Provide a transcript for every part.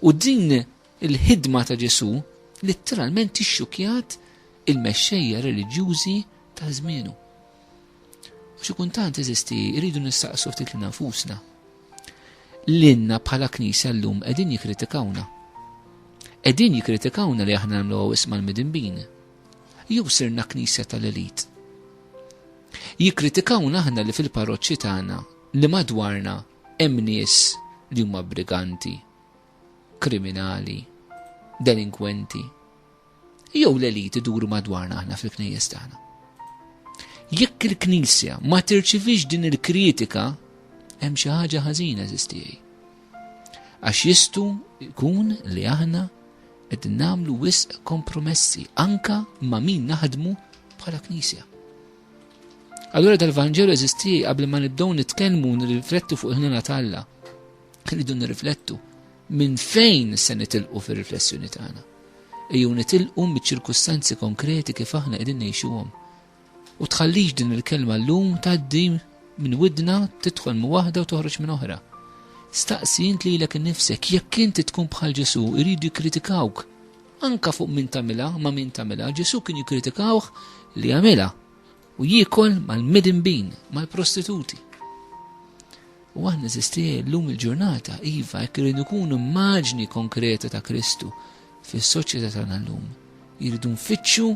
U din il-ħidma ta' Ġesu letteralment ixxukjat il-mexxejja reliġjużi ta' żmienu. U xi kultant eżisti jridu nistaqsu ftit lil nfusna. L-inna bħala Knisja llum qegħdin jikkritikawna. Qegħdin jikkritikawna li aħna nagħmlu isma' l-midinbin. Jew sirna Knisja tal-elit. Jikkritikawna aħna li fil-parroċċi tagħna li madwarna hemm nies li huma briganti, kriminali, delinkwenti. Jew l-elit iduru madwarna aħna fil-knejjes tagħna. Jekk il-Knisja ma tirċivix din il-kritika, hemm xi ħaġa ħażina eżistijaj. Għax jistgħu jkun li aħna qed nagħmlu wisq kompromessi anka ma' min naħdmu bħala Knisja. Allura dal-Vanġelu eżistijaj qabel ma nibdew nitkellmu nirriflettu fuq il-ħnina tal-Alla. Rridu nirriflettu minn fejn se nitilqu fir-riflessjoni tagħna. Ejjew nitilqu miċ-ċirkustanzi konkreti kif aħna qegħdin ngħixuhom. U tħallix din il-kelma llum tgħaddi minn widna tidħol minn waħda u toħroġ minn oħra. Staqsi int lilek innifsek jekk inti tkun bħal Ġesu jridu jikkritikawk anka fuq min tagħmilha ma' min tagħmilha. Ġesu kien jikkritikawh li jagħmilha u jiekol mal-midinbin, mal-prostituti. U aħna eżistija llum il-ġurnata iva jekk iridu nkunu immaġni konkreta ta' Kristu fis-soċjetà tagħna llum. Jridu nfittxu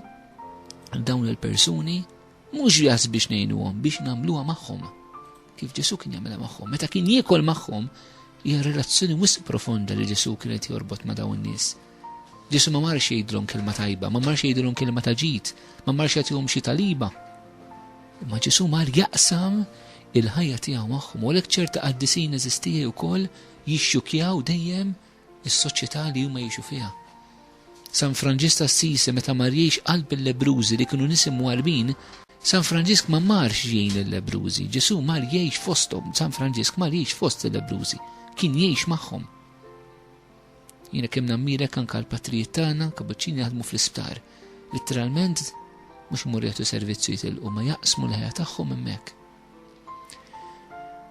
dawn il-persuni mhux jas biex ngħinuhom biex nagħmluha magħhom. Kif Ġesu kien jagħmilha magħhom. Meta kien jiekol magħhom hija relazzjoni wisq profonda li Ġesu kien qed jorbot ma' dawn in-nies. Ġesu ma marx jgħidulhom kelma tajba, ma marx jgħidulhom kelma ta' ġid, ma marx jagħtihom xi taliba. Imma Ġesu mar jaqsam il-ħajja tiegħu magħhom u għalhekk ċerta qaddisin eżistija wkoll jixxukjaw dejjem is-soċjetà li huma jgħixu fiha. San Franġisk Assisi meta mar jgħix qalb il-lebrużi li kienu nies imwarbin, San Franġisk ma marx jgħin il-lebrużi, Ġesu mar jgħix fosthom, San Franġisk mar jgħix fost il-lebrużi, kien jgħix magħhom. Jiena kemm nammirek anke l-patrijiet tagħna kabuċċini jaħdmu fl-isptar. Litteralment mhux imur jagħtu servizzu jitilqu ma jaqsmu l-ħajja tagħhom hemmhekk.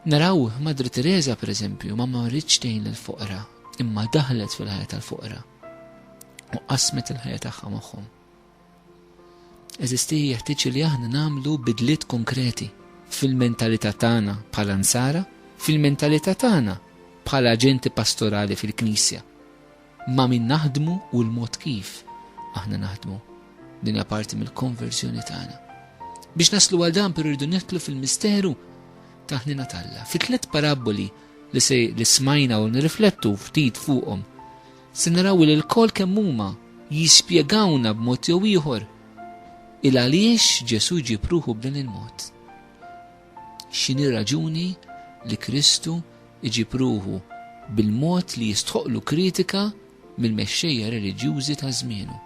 Naraw Madri Teresa pereżempju ma marritx tgħin lill-foqra, imma daħlet fil-ħajja tal-foqra u qasmet il-ħajja tagħha magħhom. Eżistija jeħtieġ li aħna nagħmlu bidliet konkreti fil-mentalità tagħna bħala nsara, fil-mentalità tagħna bħala aġenti pastorali fil-Knisja. Ma min naħdmu u l-mod kif aħna naħdmu. Din hija parti mill-konversjoni tagħna. Biex naslu għal dan irridu nidħlu fil-misteru ta' ħnina tal-Alla. Fit-tliet paraboli li smajna u nirriflettu ftit fuqhom, se naraw li l-kol kemm huma jispjegawna b'mod jew ieħor il-għaliex Ġesu ġib ruħu b'dan il-mod. X'inhi raġuni li Kristu iġib ruħu bil-mod li jistħoqlu kritika mill-mexxejja reliġjużi ta' żmienu.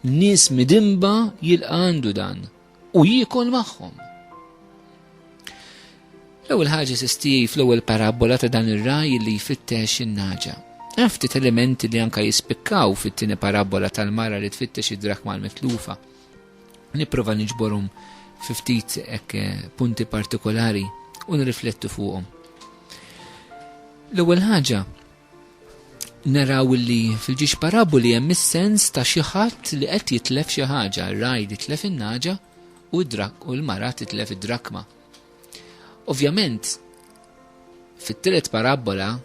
Nies midimba jilqandu dan u jiekol magħhom. L-ewwel ħaġa sistij fl-ewwel parabola ta' dan ir-raj li jfittex in-naġa. Ftit elementi li anke jispikkaw fit-tieni parabola tal-mara li tfittex id-drakma l-mitlufa. Nipprova niġborhom fi ftit hekk punti partikolari u nirriflettu fuqhom. L-ewwel ħaġa naraw li fil-ġiex paraboli hemm is-sens ta' xi ħadd li qed jitlef xi ħaġa, r-raj jitlef in-naġa u l-mara titlef id-drakma. Ovvjament fit-tielet parabola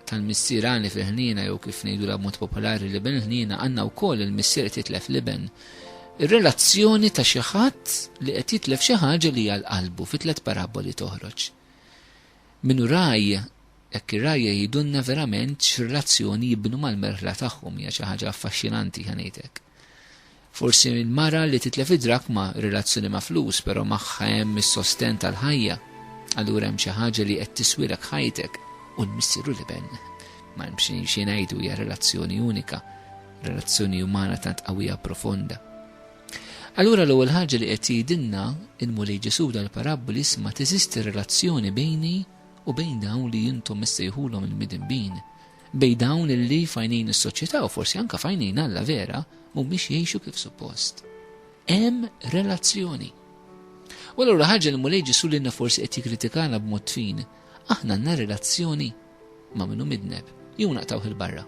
tal-missierani fil-ħnina jew kif ngħidula b'mod popolari li ben il-ħnina għandna wkoll il-missier titlef liben. Ir-relazzjoni ta' xi ħadd li qed jitlef xi ħaġa li hija l-qalbu fit-tliet paraboli toħroġ. Minnu raj jekk ir-rajja jgħidulna verament x'relazzjoni jibnu mal-merħla tagħhom hija xi ħaġa affaxxinanti ħanejtek. Forsi il-mara li titlef id-drakma relazzjoni ma' flus, però magħha hemm is-sosten tal-ħajja. Allura hemm xi ħaġa li qed tiswilek ħajtek u l-missieru liben. Ma hemm xi ngħidu hija relazzjoni unika, relazzjoni umana tant qawwija profonda. Allura l-ewwel ħaġa li qed jgħidilna il-mulej Ġesu dal-paraboli isma' teżisti relazzjoni bejni u bejn dawn li jintom missejħulhom il-midinbin, bejn dawn li fajnin is-soċjetà u forsi anke fajnin Alla vera mhumiex jgħixu kif suppost. Hemm relazzjoni. U allura ħaġa li mulej Ġesu lilna forsi qed jikkritikana b'mod fin, aħna għandna relazzjoni ma' minnu midneb, jew naqtawh il-barra.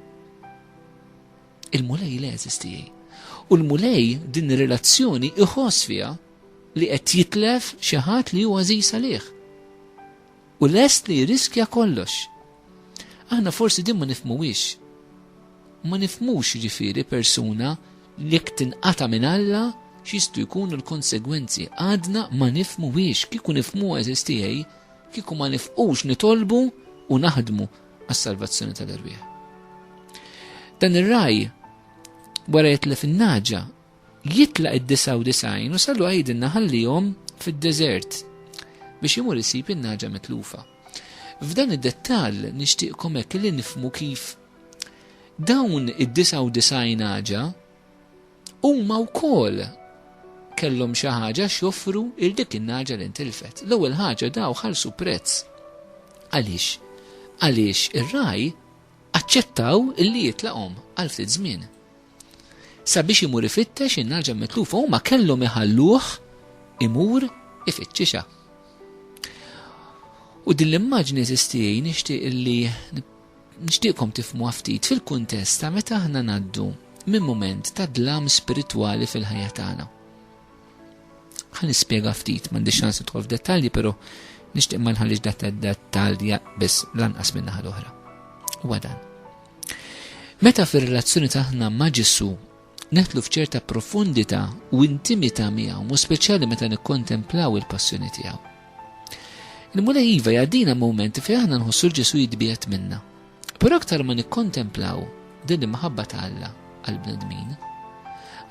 Il-mulej le jeżistijaj. U l-mulej din relazzjoni iħoss fiha li qed jitlef xi ħadd li huwa għażiż għalih. U lest li jriskja kollox. Aħna forsi din ma nifhmuhiex. Ma nifhmux ġifieri persuna li jekk tinqata' minn Alla x'jistgħu jkunu l-konsegwenzi. Għadna ma nifhmuhiex, kieku nifhmu eżistijaj, kieku ma nifqux nitolbu u naħdmu għas-salvazzjoni tal-irwieħ. Dan ir-raj wara jitlef in-naġa jitlaq id-99 u sallu għajdinna ħallihom fid-deżert biex imur isib in-naġa mitlufa. F'dan id-dettall nixtieqkom hekk li nifhmu kif dawn id-99 naġa huma wkoll kellhom xi ħaġa x'joffru il dik in-naġa li ntilfet. L-ewwel ħaġa daw ħallsu prezz. Għaliex? Għaliex ir-raj aċċettaw illi jitlaqhom għal ftit żmien. Sabiex imur ifittex in-naġa mitlufa huma kellhom iħalluh imur ifittxiha. U din l-immaġni eżistijaj nixtieqkom tifhmu ftit fil-kuntest ta' meta aħna ngħaddu minn mument ta' dlam spiritwali fil-ħajja tagħna. Ħa nispjega ftit, m'għandix ċans nidħol f'dettalji, però nixtieq ma nħallix dettalji biss lanqas minn naħa l-oħra. Huwa dan. Meta fir-relazzjoni tagħna ma' Ġesu netlu f'ċerta profondità u intimità miegħu, u speċjali meta nikkontemplaw il-passjoni tiegħu. Il-mulej iva jgħaddina momenti fejn aħna nħossu Ġesu jitbiegħed minna. Però aktar ma nikkontemplaw din il-maħabba ta' Alla għall-bnedmin,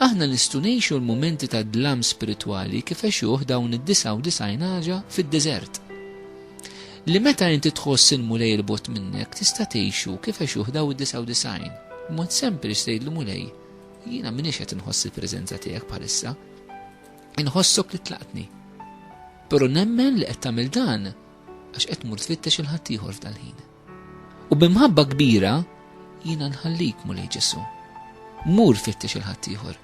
aħna nistgħu ngħixu l-mumenti ta' dlam spiritwali kif għexuh dawn id-99 ħaġa fid-deżert. Li meta inti tħoss il-mulej il-bot minnek tista' tgħixu kif għexuh daw id-99. Mod sempliċi tgħid l-mulej, jiena m'iniex qed inħoss il-preżenza tiegħek bħalissa. Inħossok li tlaqtni. Però nemmen li qed tagħmel dan għax qed tmur tfittex il-ħadd ieħor f'dal-ħin. U b'imħabba kbira jiena nħallik mulej Ġesu. Mur fittex il-ħadd ieħor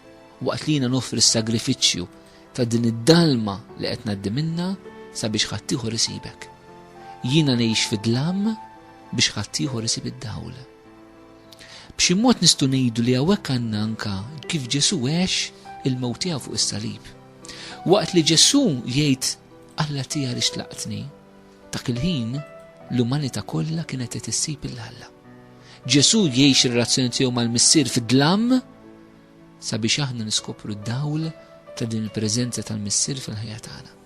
waqt li jiena noffri s-sagrifiċċju ta' din id-dalma li qed ngħaddi minnha sabiex ħadd ieħor isibek. Jiena ngħix fid-dlam biex ħadd ieħor isib id-dawl. B'xi mod nistgħu ngħidu li hawnhekk għandna anke kif Ġesu għex il-mewt tiegħu fuq is-salib. Waqt li Ġesu jgħid Alla tiegħi li xtlaqtni, dak il-ħin l-umanità kollha kienet qed issib il-Alla. Ġesu jgħix ir-relazzjoni tiegħu mal-Missier fid-dlam sabiex aħna niskopru d-dawl ta' din il-preżenza tal-Missier fil-ħajja tagħna.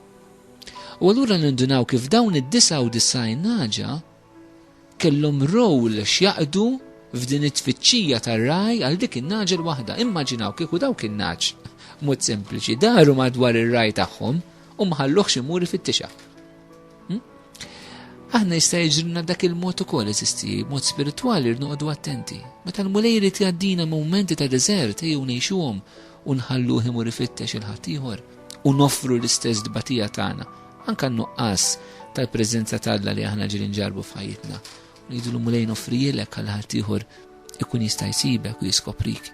U allura nindunaw kif dawn id-99 naġa kellhom rowl x'jaqdu f'din it-tfittxija tar-raj għal dik in-naġa l-waħda. Immaġinaw kieku dawk in-naġ mod sempliċi daru madwar ir-raj tagħhom u ma ħalluhx imur ifittixa. Aħna jista' jiġrilna dak il-mod ukoll eżisti, mod spiritwali rnoqogħdu attenti. Meta l-mulej irid jgħaddina mumenti ta' deżert ejjew ngħixuhom u nħalluh imur ifittex il-ħadd ieħor u noffru l-istess dbatija tagħna anke n-nuqqas tal-preżenza tagħna li aħna ġieli nġarbu f'ħajjitna. Ngħidu l-mulej noffrijilek għal ħadd ieħor ikun jista' jsibek u jiskoprik.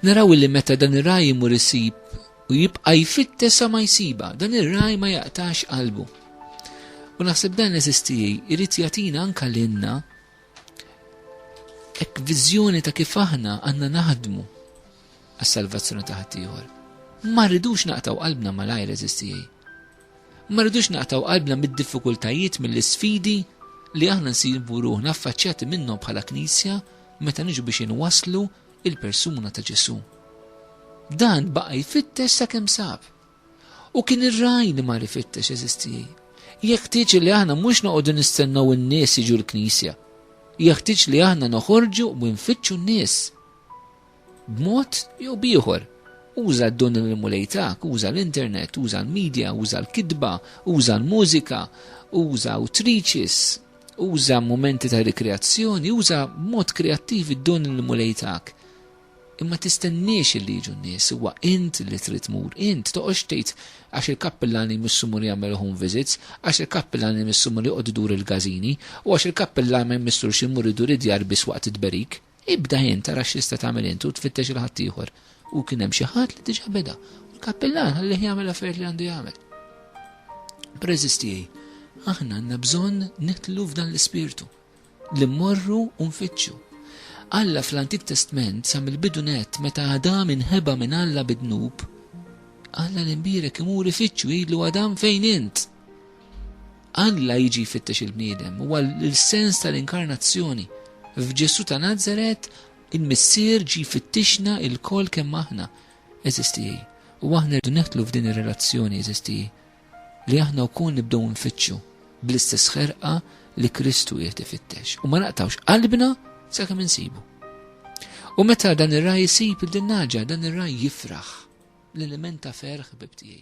Naraw li meta dan ir-raj imur isib u jibqa' jfittes sa ma jsiba, dan ir-raj ma jaqtax qalbu. U naħseb dan eżistijaj irid jagħtina anke lilna hekk viżjoni ta' kif aħna għandna naħdmu għas-salvazzjoni ta' ħadd ieħor. Ma rridux naqtaw qalbna malajr eżistijaj. Ma rridux naqtaw qalbna mid-diffikultajiet mill-isfidi li aħna nsibu ruħna affaċċjati minnhom bħala Knisja meta niġu biex inwasslu il-persuna ta' Ġesu. Dan baqa' jfittex sakemm sab. U kien ir-raj li ma rifittex eżistijaj. Jeħtieġ li aħna mhux noqogħdu nistennew in-nies jiġu l-Knisja. Jeħtieġ li aħna noħorġu u nfittxu n-nies. B'mod jew bieħor. Uża d-don il-mulejtak, uża l-internet, uża l-medja, uża l-kidba, uża l-mużika, uża outreaches, uża momenti ta' rikreazzjoni, uża mod kreattiv id-don il-mulejtak. Imma tistenniex li jiġu n-nies, huwa int li trid tmur, int toqgħodx tgħid għax il-kappellani jmissu mur jagħmel home visits, għax il-kappellani jmissu mur joqgħod idur il-gażini, u għax il-kappellani ma jmissux imur idur id-djar biss waqt it-berik. Ibda int tara x'tista' tagħmel int u tfittex il-ħadd ieħor. U kien hemm xi ħadd li diġà beda. U l-kappellan ħallih jagħmel affarijiet li għandu jagħmel. Preżistijaj, aħna għandna bżonn nitlu f'dan l-ispirtu li mmorru u nfittxu. Alla fl-Antik Testament sa mill-bidunet meta Adam inħeba minn Alla bid-dnub, Alla l-imbirek imur ifittxu jgħidlu Adam fejn int. Alla jiġi jfittex il-bniedem, huwa l-sens tal-inkarnazzjoni. F'Ġesu ta' Nazaret il-missier ġi fittixna il-kol kemm aħna eżistijaj. U aħna rridu neħtlu f'din ir-relazzjoni eżistijaj li aħna wkoll nibdew nfittxu bl-istess ħerqa li Kristu qiegħed ifittex. U ma naqtawx qalbna sakemm insibu. U meta dan ir-raj isib il-dinnaġa, dan ir-raj jifraħ l-element ta' ferħ bibtijaj.